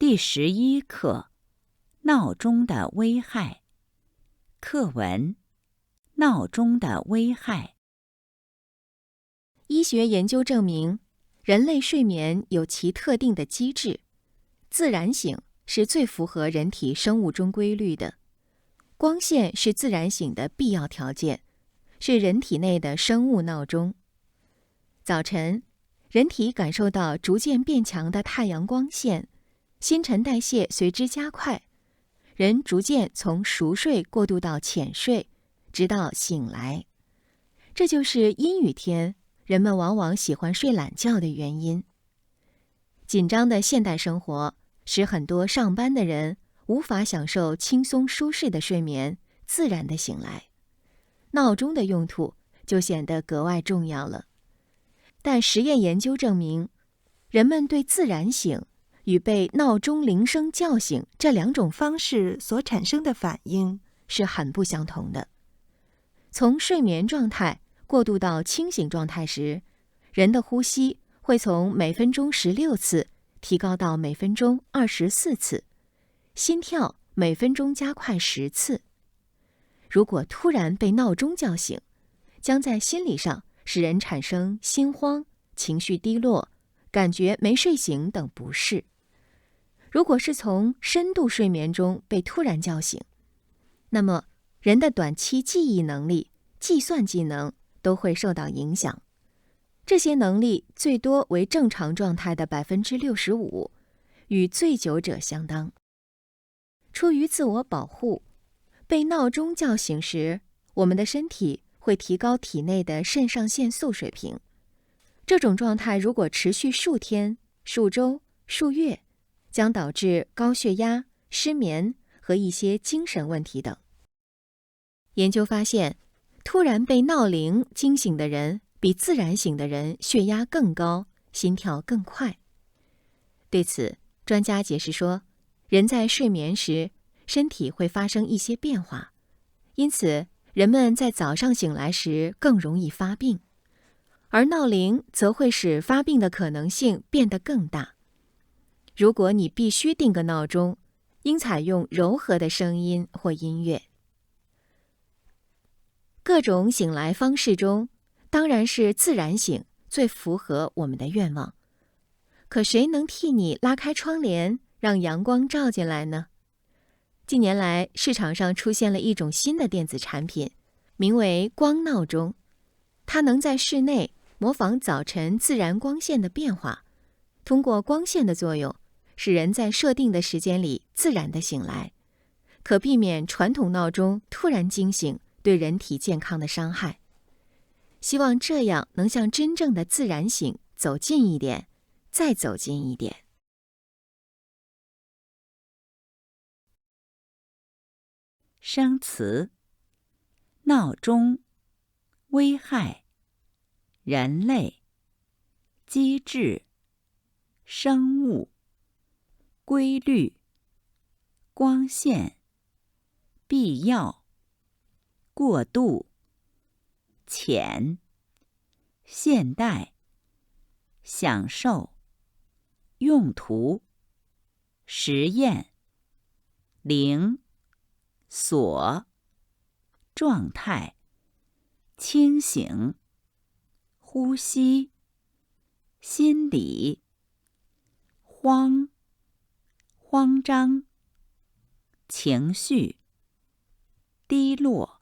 第11课：闹钟的危害。课文：闹钟的危害。医学研究证明，人类睡眠有其特定的机制，自然醒是最符合人体生物钟规律的。光线是自然醒的必要条件，是人体内的生物闹钟。早晨，人体感受到逐渐变强的太阳光线，新陈代谢随之加快，人逐渐从熟睡过渡到浅睡，直到醒来。这就是阴雨天人们往往喜欢睡懒觉的原因。紧张的现代生活使很多上班的人无法享受轻松舒适的睡眠，自然的醒来。闹钟的用途就显得格外重要了。但实验研究证明，人们对自然醒与被闹钟铃声叫醒这两种方式所产生的反应是很不相同的。从睡眠状态过渡到清醒状态时，人的呼吸会从每分钟16次提高到每分钟24次，心跳每分钟加快10次。如果突然被闹钟叫醒，将在心理上使人产生心慌、情绪低落、感觉没睡醒等不适。如果是从深度睡眠中被突然叫醒，那么人的短期记忆能力、计算技能都会受到影响。这些能力最多为正常状态的65%，与醉酒者相当。出于自我保护，被闹钟叫醒时，我们的身体会提高体内的肾上腺素水平。这种状态如果持续数天、数周、数月，将导致高血压、失眠和一些精神问题等。研究发现，突然被闹铃惊醒的人比自然醒的人血压更高，心跳更快。对此，专家解释说，人在睡眠时，身体会发生一些变化，因此人们在早上醒来时更容易发病，而闹铃则会使发病的可能性变得更大。如果你必须定个闹钟，应采用柔和的声音或音乐。各种醒来方式中，当然是自然醒最符合我们的愿望。可谁能替你拉开窗帘，让阳光照进来呢？近年来，市场上出现了一种新的电子产品，名为光闹钟。它能在室内模仿早晨自然光线的变化，通过光线的作用，使人在设定的时间里自然地醒来，可避免传统闹钟突然惊醒对人体健康的伤害。希望这样能向真正的自然醒走近一点，再走近一点。生词：闹钟、危害、人类、机制、生物、规律、光线、必要、过度、浅、现代、享受、用途、实验、铃、锁、状态、清醒、呼吸、心理、慌、慌张、情绪、低落、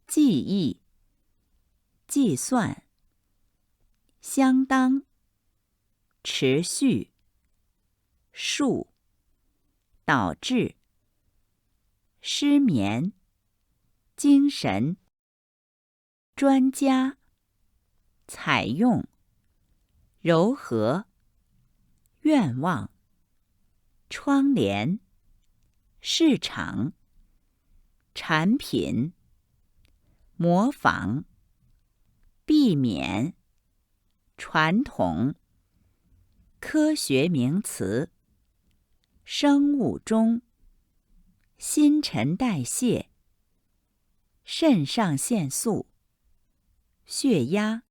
记忆、计算、相当、持续、数、导致、失眠、精神、专家、采用、柔和、愿望、窗帘、市场、产品、模仿、避免、传统、科学名词、生物钟、新陈代谢、肾上腺素、血压、